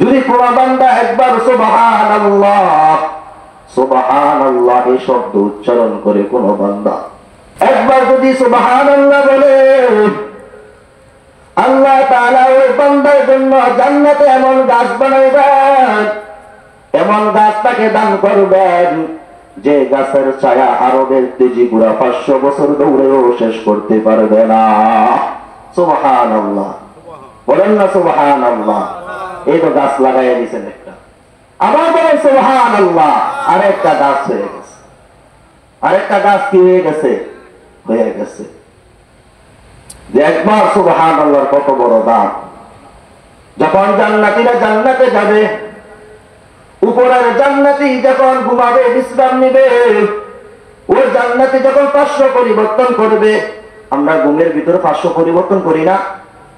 যদি কোন বান্দা একবার সুবহানাল্লাহ সুবহানাল্লাহ এই শব্দ উচ্চারণ করে, কোন বান্দা একবার যদি সুবহানাল্লাহ বলে, আল্লাহ তাআলা ওই বান্দার জন্য জান্নাতে এমন গাছ বানাইবেন, এমন গাছ তাকে দান করবেন যে গাছের ছায়া আরবের তেজি পুরা 500 বছর দৌড়েও শেষ করতে পারবে না। সুবহানাল্লাহ বলেন না সুবহানাল্লাহ। এই তো গাছ লাগাইয়া দিয়েছেন একটা, আবার বলেন সুবহানাল্লাহ, আরেকটা গাছ হয়ে গেছে। আরেকটা গাছ কি হয়ে গেছে? হয়ে গেছে। যে একবার সুবহানাল্লাহর কত বড় দাম। যখন জান্নাতীরা জান্নাতে যাবে, উপরের জান্নাতি যখন ঘুমাবে, বিশ্রাম নিবে, ওই জান্নাতি যখন 500 পরিবর্তন করবে, আমরা ঘুমের ভিতরে 500 পরিবর্তন করি না?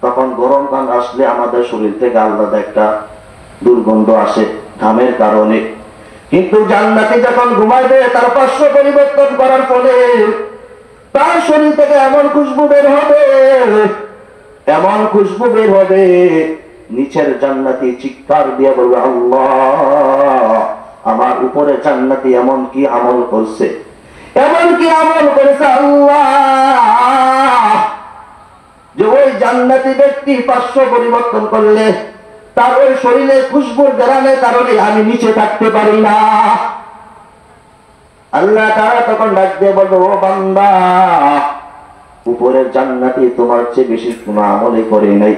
তখন গরম কান আসলে আমাদের শরীর থেকে আলাদা একটা দুর্গন্ধ আসে ঘামের কারণে। কিন্তু জান্নাতি যখন ঘুমাইবে, তার 500 পরিবর্তন করার ফলে তার শরীর থেকে এমন খুশবু বের হবে, এমন খুশবু বের হবে, নিচের জান্নাতি চিৎকার দিয়ে বলবে, আল্লাহ, আমার উপরে জান্নাতি এমন কি আমল করছে, এমন কি আমল করেছে আল্লাহ, যে ওই জান্নাতি ব্যক্তি 500 পরিবর্তন করলে তার ওই শরীরে খুশবুর গ্রামের কারণে আমি নিচে থাকতে পারি না। আল্লাহ তাআলা তখন ডাক দিয়ে বলবে, ও বান্দা, উপরের জান্নাতি তোমার চেয়ে বেশি কোনো আমলই করে নাই,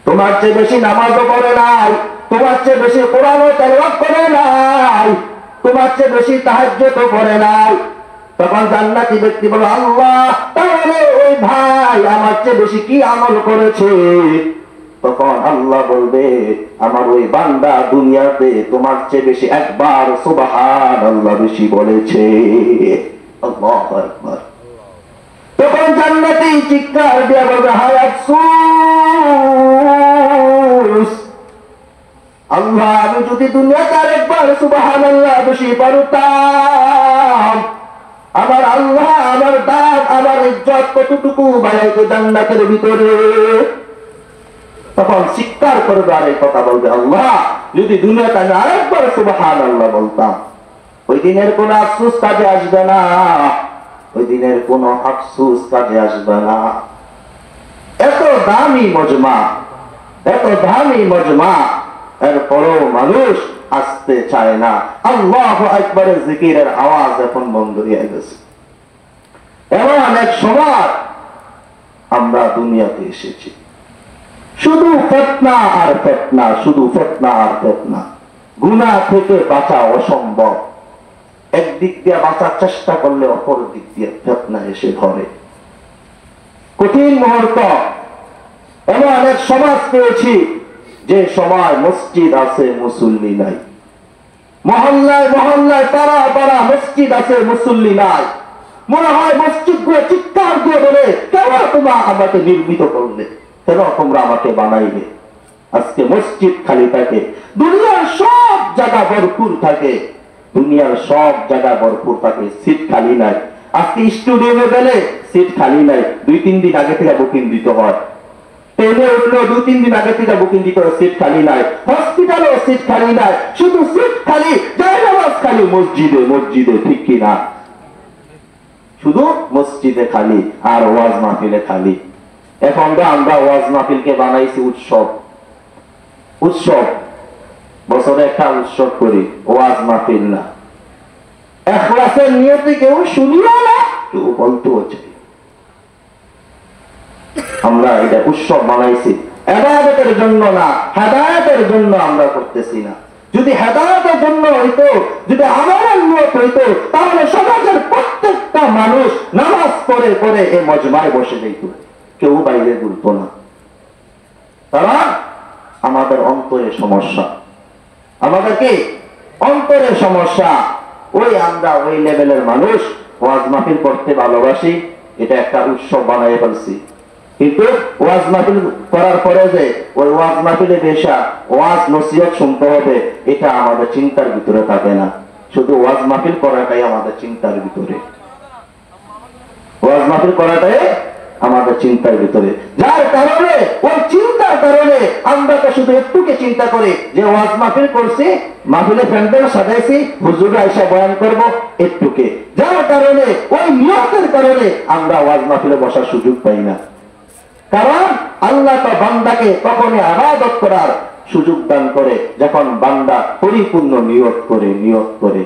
তোমার চেয়ে বেশি নামাজও পড়ে নাই, তোমার চেয়ে বেশি কোরআনও তেলাওয়াত করে নাই, তোমার চেয়ে বেশি তাহাজ্জুদও পড়ে নাই। তখন জান্নাতি ব্যক্তি বলে, আল্লাহ, তাহলে ওই ভাই আমার চেয়ে বেশি কি আমল করেছে? তখন আল্লাহ বলবে, আমার ওই বান্দা দুনিয়াতে তোমার চেয়ে বেশি একবার সুবহানাল্লাহ বেশি বলেছে। আল্লাহু আকবার। তখন জান্নাতি চিৎকার দিয়ে বলবে, হায় আফসোস, আল্লাহ, আমি যদি দুনিয়াতে আরেকবার সুবহানাল্লাহ বেশি পড়তাম, আমার আল্লাহ আমার দাম আমার ইজ্জত কতটুকু বাড়াইতো জান্নাতের ভিতরে। তখন চিৎকার করবে আর এই কথা বলবে, আল্লাহ, যদি দুনিয়াতে আমি আরেকবার সুবহানাল্লাহ বলতাম, ওই দিনের কোন আফসোস কাজে আসবে না, ওই দিনের কোন আফসোস কাজে আসবে না। এত দামি মজমা, এত দামি মজমা, এরপরও মানুষ আসতে চায় না। আল্লাহু আকবারের জিকিরের আওয়াজ এখন বন্ধ হয়ে গেছে। এমন এক সময় আমরা দুনিয়াতে এসেছি, শুধু ফিতনা আর ফিতনা, শুধু ফিতনা আর ফিতনা। গুনাহ থেকে বাঁচা অসম্ভব। একদিক দিয়ে বাঁচার চেষ্টা করলে অপর দিক দিয়ে ফিতনা এসে ধরে। কঠিন মুহূর্ত। এমন এক সমাজ পেয়েছি যে সময় মসজিদ আছে, মুসল্লি নাই। মহল্লায় মহল্লায় পাড়া পাড়া মসজিদ আছে, মুসল্লি নাই। মনে হয় মসজিদ গুলো চিৎকার দিয়ে বলে, কেন তোমরা আমাকে নির্মিত করলে, কেন তোমরা আমাকে বানাইলে? আজকে মসজিদ খালি থাকে, দুনিয়ার সব জায়গা ভরপুর থাকে, দুনিয়ার সব জায়গা ভরপুর থাকে, সিট খালি নাই। আজকে স্টুডিয়ামে গেলে সিট খালি নাই, 2-3 দিন আগে থেকে বুকিং দিতে হয়। ট্রেনে উঠলো 2-3 দিন আগে থেকে বুকিং দিতে হয়, সিট খালি নাই। হসপিটালেও সিট খালি নাই, শুধু সিট খালি, জায়নামাজ খালি মসজিদে, মসজিদে, ঠিক কিনা? শুধু মসজিদে খালি আর ওয়াজ মাহফিলে খালি। এখন তো আমরা ওয়াজ মাহফিলকে বানাইছি উৎসব। উৎসব, বছরে একটা উৎসব করি, ওয়াজ মাহফিল না। ইখলাসের নিয়তে কেউ শুনিও না, কেউ বলতেও চাই। আমরা এটা উৎসব বানাইছি ইবাদতের জন্য না, হেদায়েতের জন্য আমরা করতেছি না। যদি হেদায়েতের জন্য হইতো, যদি আমাদের নিয়ত হইতো, তাহলে সমাজের প্রত্যেকটা মানুষ নামাজ পড়ে পড়ে এই মজমায় বসে যেত, কেউ বাইরে ঘুরতো না। তারা আমাদের অন্তরে সমস্যা, আমাদের কি অন্তরে সমস্যা। ওই আমরা ওই লেভেলের মানুষ ওয়াজ মাহফিল করতে ভালোবাসি, এটা একটা উৎসব বানাই ফেলছি। কিন্তু ওয়াজ মাহফিল করার পরে যে ওই ওয়াজ মাহফিলে বেশা ওয়াজ নসিহত শুনতে হবে, এটা আমাদের চিন্তার ভিতরে থাকে না। শুধু ওয়াজ মাহফিল করাটাই আমাদের চিন্তার ভিতরে, ওয়াজ মাহফিল করাটাই আমাদের চিন্তার ভিতরে, যার কারণে ওই চিন্তার কারণে আমরা তো শুধু একটুকে চিন্তা করি যে ওয়াজ মাহফিল করছি, মাহফিলে প্যান্ডেল সাজাইছি, হুজুর আইসা বয়ান করব একটুকে, যার কারণে ওই নিয়তের কারণে আমরা ওয়াজ মাহফিলে বসার সুযোগ পাই না। কারণ আল্লাহ তো বান্দাকে তখনই ইবাদত করার সুযোগ দান করে যখন বান্দা পরিপূর্ণ নিয়ত করে।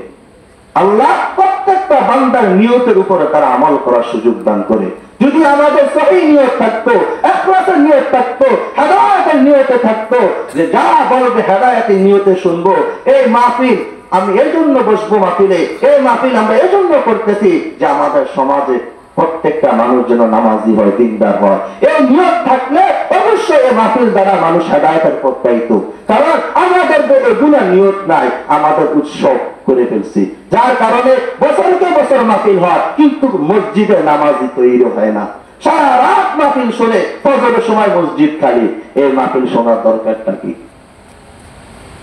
আল্লাহ প্রত্যেকটা বান্দার নিয়তের উপরে তারা আমল করার সুযোগ দান করে। যদি আমাদের সহি নিয়ত থাকতো, ইখলাসের নিয়ত থাকতো, হেদায়েতের নিয়তে থাকতো, যে যা বলবে হেদায়েতের নিয়তে শুনবো, এই মাহফিল আমি এর জন্য বসবো, মাহফিলে এই মাহফিল আমরা এর জন্য করতেছি যে আমাদের সমাজে প্রত্যেকটা মানুষ যেন নামাজি হয়, দিনদার হয়, এই নিয়ত থাকলে অবশ্যই এই মাহফিল দ্বারা মানুষ হেদায়েতের পথ পাইত। কারণ আমাদের এগুলা নিয়ত নাই, আমাদের উৎসব করে ফেলছি, যার কারণে বছরকে বছর মাহফিল হয় কিন্তু মসজিদে নামাজি তৈরি হয় না। সারা রাত মাহফিল শুনে ফজরের সময় মসজিদ খালি, এই মাহফিল শোনার দরকারটা কি?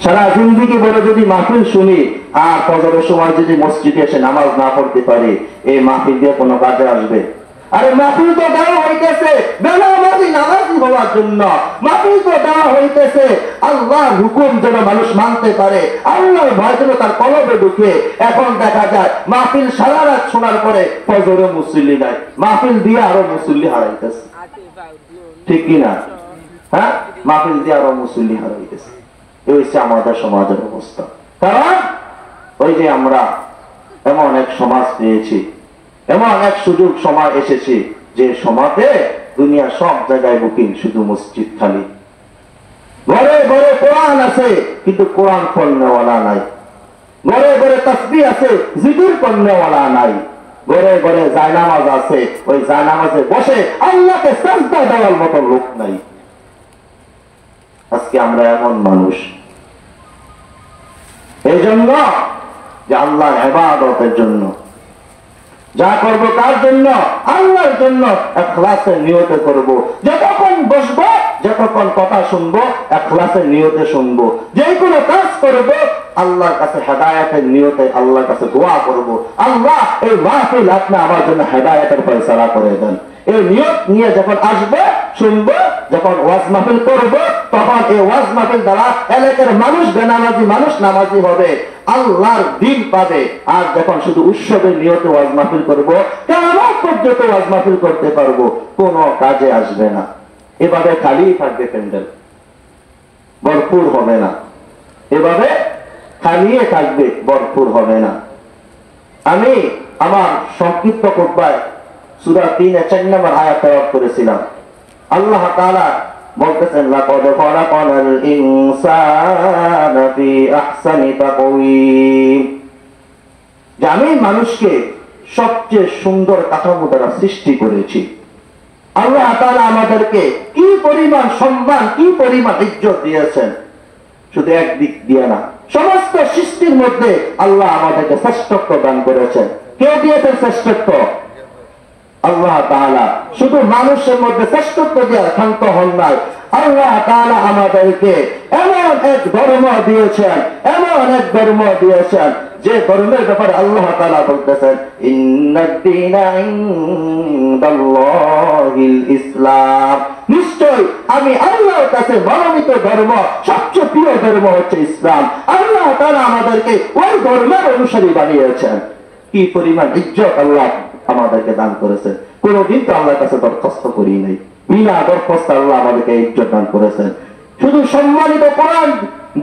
সারা জিন্দেগি বলে যদি মাহফিল শুনি আর ফজরের সময় যদি মসজিদে এসে নামাজ না পড়তে পারি, এই মাহফিল দিয়ে কোনো কাজে আসবে? আরে মাহফিল তো দেওয়া হইতেছে বেনামাজি নামাজি হওয়ার জন্য, মাহফিল তো দেওয়া হইতেছে আল্লাহর হুকুম যেন মানুষ মানতে পারে, আল্লাহর ভয় যেন তার কলবে ঢুকে। এখন দেখা যায় মাহফিল সারা রাত শোনার পরে ফজরে মুসল্লি নাই, মাহফিল দিয়ে আরো মুসল্লি হারাইতেছে, ঠিক কিনা? হ্যাঁ, মাহফিল দিয়ে আরো মুসল্লি হারাইতেছে। এই হচ্ছে আমাদের সমাজের অবস্থা। কারণ ওই যে আমরা এমন এক সমাজ পেয়েছি, এমন এক সুযোগ সময় এসেছি যে সমাজে দুনিয়া সব জায়গায় বুকিং, শুধু মসজিদ খালি। ঘরে ঘরে কোরআন আছে কিন্তু কোরআন পড়নেওয়ালা নাই, ঘরে ঘরে তাসবিহ আছে, জিকির পড়নেওয়ালা নাই, ঘরে ঘরে জায়নামাজ আছে, ওই জায়নামাজে বসে আল্লাহকে সাজদা দেওয়ার মতো লোক নাই। আজকে আমরা এমন মানুষ, এই জন্য যে আল্লাহর ইবাদতের জন্য যা করবো কার জন্য? আল্লাহর জন্য ইখলাসের নিয়তে করব। যতক্ষণ বসবো, যতক্ষণ কথা শুনবো, ইখলাসের নিয়তে শুনবো। যে কোনো কাজ করব আল্লাহর কাছে হেদায়েতের নিয়তে, আল্লাহর কাছে দোয়া করব, আল্লাহ এই মাহফিল আপনি আমার জন্য হেদায়েতের ফয়সালা করে দেন। এই নিয়ত নিয়ে যখন আসবে, শুনবো, যখন ওয়াজ মাহফিল করবো, তখন এই ওয়াজ মাহফিল দ্বারা এলাকার মানুষ বেনামাজি মানুষ নামাজি হবে, আল্লাহর দিন পাবে। আর যখন শুধু উৎসবের নিয়তে ওয়াজ মাহফিল করবো, কিয়ামত পর্যন্ত ওয়াজ মাহফিল করতে পারবো, কোনো কাজে আসবে না। এভাবে খালি থাকবে, প্যান্ডেল ভরপুর হবে না, এভাবে খালিয়ে থাকবে, ভরপুর হবে না। আমি আমার সংক্ষিপ্ত খুতবায় সূরা 3-4 নম্বর আয়াত তেলাওয়াত করেছিলাম। আল্লাহ তাআলা বলতেছেন, লাকাদ খালাকানাল ইনসানা ফি আহসানি তাকওয়িম, যে আমি মানুষকে সবচেয়ে সুন্দর কাঠামো দ্বারা সৃষ্টি করেছি। আল্লাহ তাআলা আমাদেরকে কি পরিমাণ সম্মান, কি পরিমাণ ইজ্জত দিয়েছেন, শুধু একদিক দিয়ে না, সমস্ত সৃষ্টির মধ্যে আল্লাহ আমাদেরকে শ্রেষ্ঠত্ব দান করেছেন। কে দিয়েছেন শ্রেষ্ঠত্ব? আল্লাহ তাআলা। শুধু মানুষের মধ্যে শ্রেষ্ঠত্ব দিয়ে ক্ষান্ত হন নাই, আল্লাহ তাআলা আমাদেরকে এমন এক ধর্ম দিয়েছেন, এমন এক ধর্ম দিয়েছেন যে ধর্মের ব্যাপারে আল্লাহ তাআলা বলতেছেন, ইন্নাদ-দীনা ইনদাল্লাহিল ইসলাম, নিশ্চয় আমি আল্লাহর কাছে মনোনীত ধর্ম, সবচেয়ে প্রিয় ধর্ম হচ্ছে ইসলাম। আল্লাহ তাআলা আমাদেরকে ওই ধর্মের অনুসারী বানিয়েছেন। কি পরিমাণ ইজ্জত আল্লাহ আমাদেরকে দান করেছেন। কোনদিন তো আল্লাহর কাছে দরখাস্ত করি নাই, বিনা দরখাস্তে আল্লাহ আমাদেরকে ইজ্জত দান করেছেন। শুধু সম্মানিত কোরআন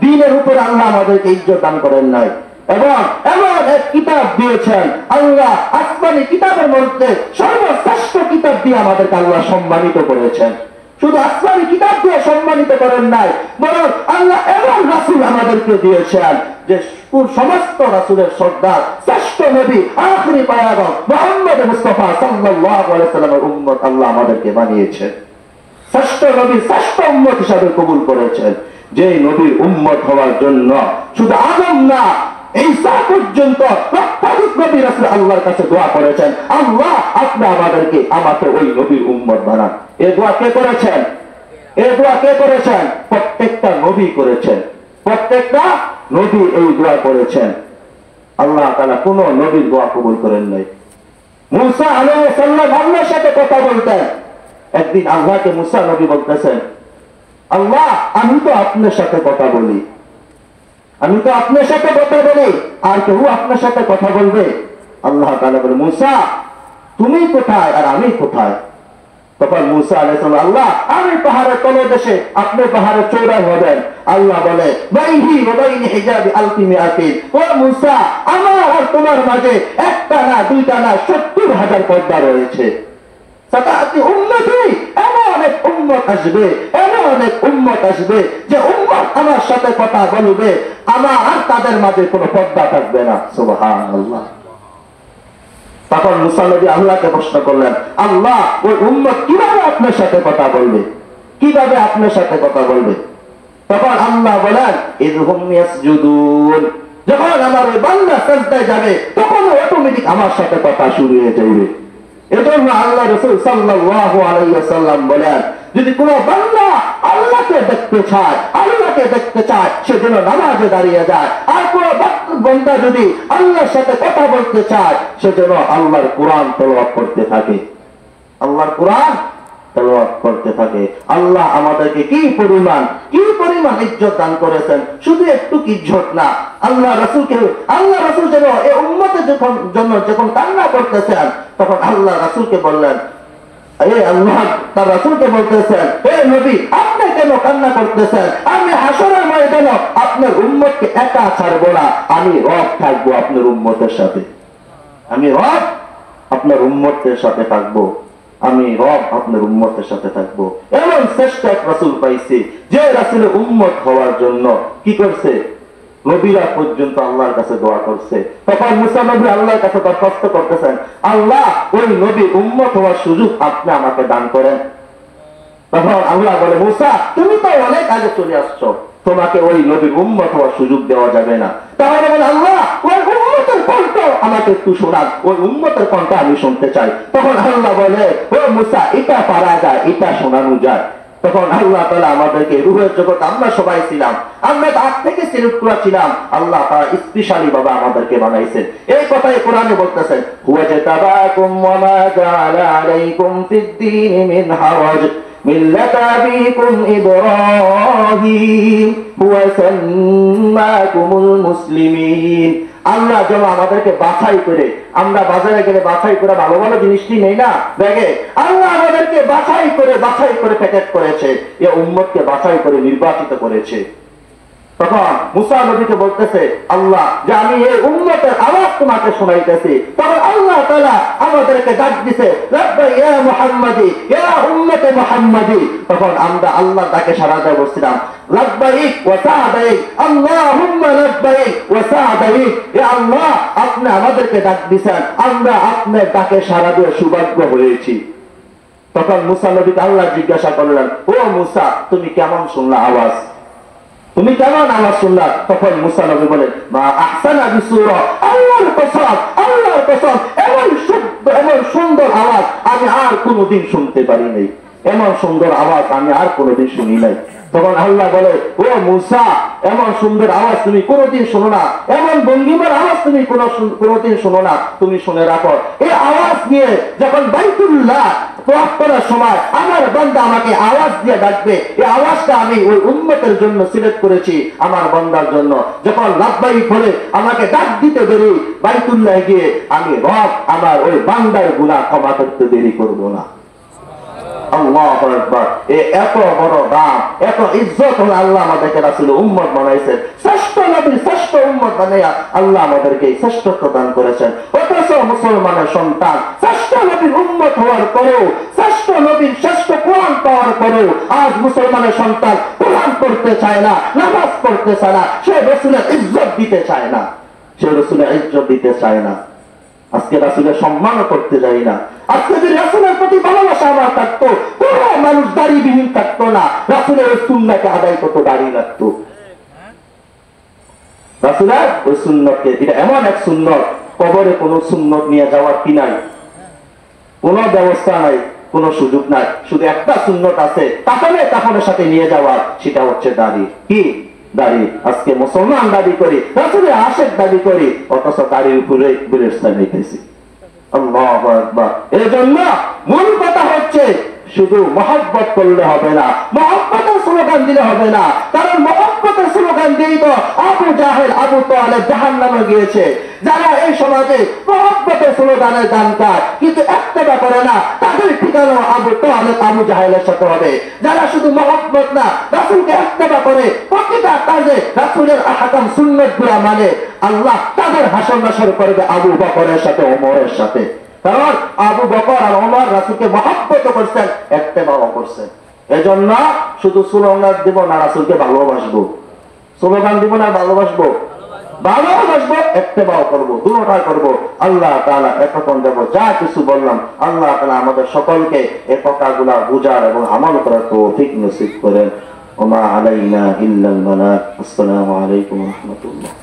দ্বীনের উপরে আল্লাহ আমাদেরকে ইজ্জত দান করেন নাই, এবং এমন এক কিতাব দিয়েছেন আল্লাহ, আসমানি কিতাবের মধ্যে সর্বশ্রেষ্ঠ কিতাব দিয়ে আমাদেরকে আল্লাহ সম্মানিত করেছেন। শুধু আসমানি কিতাব দিয়ে সম্মানিত করেন নাই, বরং আল্লাহ এমন রাসূল আমাদেরকে দিয়েছেন যে সমস্ত রাসূলের সর্দার, শ্রেষ্ঠ নবী, আখিরি পয়গম্বর মুহাম্মদ মুস্তাফা সাল্লাল্লাহু আলাইহি ওয়াসাল্লামের উম্মত আল্লাহ আমাদেরকে বানিয়েছেন। শ্রেষ্ঠ নবী, শ্রেষ্ঠ উম্মত হিসাবে কবুল করেছেন। যে নবীর উম্মত হওয়ার জন্য শুধু আদম না, ঈসা পর্যন্ত প্রত্যেক নবী রাসূল আল্লাহর কাছে দোয়া করেছেন, আল্লাহ আপনি আমাকে ওই নবীর উম্মত বানান। এই দোয়া কে করেছেন? এই দোয়া কে করেছেন? প্রত্যেকটা নবী করেছেন, প্রত্যেকটা নবী এই দোয়া করেছেন। আল্লাহ তাআলা কোন নবীর দোয়া কবুল করেন নাই। মূসা আলাইহিস সালাম আল্লাহর সাথে কথা বলতেন, একদিন আল্লাহকে মুসা নবী বলতেছেন, আল্লাহ আমি তো আপনার সাথে কথা বলি, আমি তো আপনার সাথে কথা বলি, আর কেউ আপনার সাথে কথা বলবে? আল্লাহ তাআলা বলে, মুসা তুমি কোথায় আর আমি কোথায়? তখন মুসা আলাইহিস সালাম, আল্লাহ আমি পাহাড়ের তলদেশে, আপনি পাহাড়ের চূড়ায় হবেন। আল্লাহ বলে, বাইহি ওয়া বাইনি হিজাবি আলফি মিআতিন, ও মুসা আমার আর তোমার মাঝে একটা না দুইটা না 70,000 পর্দা রয়েছে। সাতাতি উম্মতি, এমন অনেক উম্মত আসবে, এমন অনেক উম্মত আসবে যে উম্মত আমার সাথে কথা বলবে, আমার আর তাদের মাঝে কোনো পর্দা থাকবে না। সুবহানাল্লাহ। তখন মুসা নবী আল্লাহকে প্রশ্ন করলেন, আল্লাহ ওই উম্মত কিভাবে আপনার সাথে কথা বলবে, কিভাবে আপনার সাথে কথা বলবে? তখন আল্লাহ বলেন, ইযহুম ইয়াসজুদুন, যখন আমার ওই বান্দা সিজদায় যাবে তখন অটোমেটিক আমার সাথে কথা শুরু হয়ে যাবে। এজন্য আল্লাহ রাসূল সাল্লাল্লাহু আলাইহি ওয়াসাল্লাম বলেন, যদি কোনো বান্দা আল্লাহকে দেখতে চায়, আল্লাহকে দেখতে চায়, সে যেন নামাজে দাঁড়িয়ে যায়। আর কোন বান্দা যদি আল্লাহর সাথে কথা বলতে চায়, সে যেন আল্লাহর কোরআন তেলাওয়াত করতে থাকে, আল্লাহর কোরআন তেলাওয়াত করতে থাকে। আল্লাহ আমাদেরকে কি পরিমাণ ইজ্জত দান করেছেন, শুধু একটু ইজ্জত না, আল্লাহ রাসূল যেন এই উম্মতের জন্য যখন কান্না করতেছেন, তখন আল্লাহ রাসূলকে বললেন, আল্লাহ তার রাসূলকে বলতেছেন, হে নবী আপনি কেন কান্না করতেছেন? আমি হাসরের ময়দানে আপনার উম্মতকে একা ছাড়বো না, আমি রব থাকবো আপনার উম্মতের সাথে, আমি রব আপনার উম্মতের সাথে থাকবো, আমি রব আপনার উম্মতের সাথে থাকবো। এমন শ্রেষ্ঠ এক রাসূল পাইছি যে রাসূলের উম্মত হওয়ার জন্য কি করছে? নবীরা পর্যন্ত আল্লাহর কাছে দোয়া করছে। তখন মুসা নবী আল্লাহর কাছে দরখাস্ত করতেছেন, আল্লাহ ওই নবী উম্মত হওয়ার সুযোগ আপনি আমাকে দান করেন। তখন আল্লাহ বলে, মুসা তুমি তো অনেক আগে চলে আসছো, তোমাকে ওই নবীর উম্মত হওয়ার সুযোগ দেওয়া যাবে না। তাহলে বলে, আল্লাহ ওই উম্মতের কণ্ঠ আমাকে একটু শোনান, ওই উম্মতের কণ্ঠ আমি শুনতে চাই। তখন আল্লাহ বলে, ও মুসা এটা পারা যায়, এটা শোনানো যায়। তখন আল্লাহ তাআলা আমাদেরকে রূহের জগৎ আমরা সবাই ছিলাম, আমরা আগ থেকে সিলেক্ট করা ছিলাম, আল্লাহ তাআলা স্পেশালি ভাবে আমাদেরকে বানাইছেন। এই কথাই কোরআনে বলতেছেন, হুয়া জাতাবাকুম ওয়া মা জাআলা আলাইকুম ফিদ-দীন মিন হারাজ মিল্লাতা আবিকুম ইব্রাহিম হুয়া সাম্মাকুমুল মুসলিমিন। আল্লাহ যেন আমাদেরকে বাছাই করে, আমরা বাজারে গেলে বাছাই করে ভালো ভালো জিনিসটি নেই না ব্যাগে, আল্লাহ আমাদেরকে বাছাই করে প্যাকেট করেছে, এ উম্মতকে বাছাই করে নির্বাচিত করেছে। তখন মুসা নবীকে বলতেছে আল্লাহ যে আমি এই উম্মতের আওয়াজ তোমাকে শোনাইতেছি। তখন আল্লাহ তাআলা আমাদেরকে ডাক দিছে, লাব্বাইক ইয়া মুহাম্মাদি ইয়া উম্মতে মুহাম্মাদি। তখন আমরা আল্লাহ ডাকে সাড়া দিয়ে বলছিলাম, লাব্বাইক ওয়া সা'দাইক, আল্লাহুম্মা লাব্বাইক ওয়া সা'দাইক। ইয়া আল্লাহ আপনি আমাদেরকে ডাক দিয়েছেন, আমরা আপনার ডাকে সাড়া দিয়ে সৌভাগ্য হয়েছি। তখন মুসা নবীকে আল্লাহ জিজ্ঞাসা করলেন, ও মুসা তুমি কেমন শুনলা আওয়াজ, তুমি কেমন আওয়াজ শুনলা? তখন মুসা নবী বলেন, মা আহসানা বিসূরা, আল্লাহর কসম এমন সুন্দর আওয়াজ আমি আর কোনোদিন শুনতে পারি নাই, এমন সুন্দর আওয়াজ আমি আর কোনোদিন শুনি নাই। তখন আল্লাহ বলে, ও মুসা এমন সুন্দর আওয়াজ তুমি কোনোদিন শোনো না, এমন ভঙ্গিমার আওয়াজ তুমি কোনোদিন শোনো না, তুমি শুনে রাখো, এই আওয়াজ নিয়ে যখন বাইতুল্লাহ তোয়াফ করার সময় আমার বান্দা আমাকে আওয়াজ দিয়ে ডাকবে, এই আওয়াজটা আমি ওই উম্মতের জন্য সিলেক্ট করেছি, আমার বান্দার জন্য। যখন লাব্বাইক বলে আমাকে ডাক দিতে দেরি বাইতুল্লাহ গিয়ে, আমি রব আমার ওই বান্দার গুনাহ ক্ষমা করতে দেরি করব না। আল্লাহু আকবার। এত বড় দাম, এত ইজ্জত হলো আল্লাহ আমাদেরকে রাসূলের উম্মত বানাইছেন, শ্রেষ্ঠ নবীর শ্রেষ্ঠ উম্মত বানাইয়া আল্লাহ আমাদেরকে শ্রেষ্ঠত্ব দান করেছেন। অথচ মুসলমানের সন্তান শ্রেষ্ঠ নবীর উম্মত হওয়ার পরেও, শ্রেষ্ঠ নবীর শ্রেষ্ঠ কোরআন পাওয়ার পরেও আজ মুসলমানের সন্তান কোরআন পড়তে চায় না, নামাজ পড়তে চায় না, সে রাসূলের ইজ্জত দিতে চায় না, সে রাসূলের ইজ্জত দিতে চায় না। আজকে রাসূলের সম্মানও করতে যাই না। আজকে যদি রাসূলের প্রতি ভালোবাসা আমার থাকতো, কোন মানুষ দাড়িবিহীন থাকতো না, রাসূলের সুন্নাহকে আদায় করতো, দাড়ি রাখতো। রাসূলের ওই সুন্নতকে, এটা এমন এক সুন্নত, কবরে কোনো সুন্নত নিয়ে যাওয়ার কি নাই, কোনো ব্যবস্থা নাই, কোনো সুযোগ নাই। শুধু একটা সুন্নত আছে, কাফনের সাথে নিয়ে যাওয়ার, সেটা হচ্ছে দাড়ি। কি দাড়ি? আজকে মুসলমান দাবি করি, রাসূলের আশিক দাবি করি, অথচ দাড়ির উপরে বুলেট চালাইতেছি। আল্লাহু আকবার। এর জন্য মূল কথা হচ্ছে শুধু মহব্বত করলে হবে না, মহব্বতের স্লোগান দিলে হবে না। কারণ মহব্বতের স্লোগান দিয়েই তো আবু জাহেল আবু তালেব জাহান্নামে গিয়েছে। যারা এই সমাজে মহব্বতের স্লোগানের গান গায় কিন্তু একটা ব্যাপারে না, তাদের ঠিকানা আবু তালেব আবু জাহেলের সাথে হবে। যারা শুধু মহব্বত না, রাসূলকে একটা ব্যাপারে প্রতিটা কাজে রাসূলের আহকাম সুন্নাত গুলা মানে, আল্লাহ তাদের হাসর নাসর করবে আবু বকরের সাথে ওমরের সাথে। কারণ আবু বকর আর ওমর রাসূলকে মহব্বত করছেন, ইত্তেবাও করছেন। এজন্য শুধু স্লোগান দিব না, রাসূলকে ভালোবাসবো। স্লোগান দিব না, ভালোবাসবো, ভালোবাসবো, ইত্তেবাও করবো, দুটোটাই করবো। আল্লাহ তাআলা এতক্ষণ দেব যা কিছু বললাম, আল্লাহ তাআলা আমাদের সকলকে এই কথাগুলা বুঝার এবং আমল করার তৌফিক নসিব করেন। ওমা আলাইনা ইল্লাল বালাগ। আসসালামু আলাইকুম ওয়া রাহমাতুল্লাহ।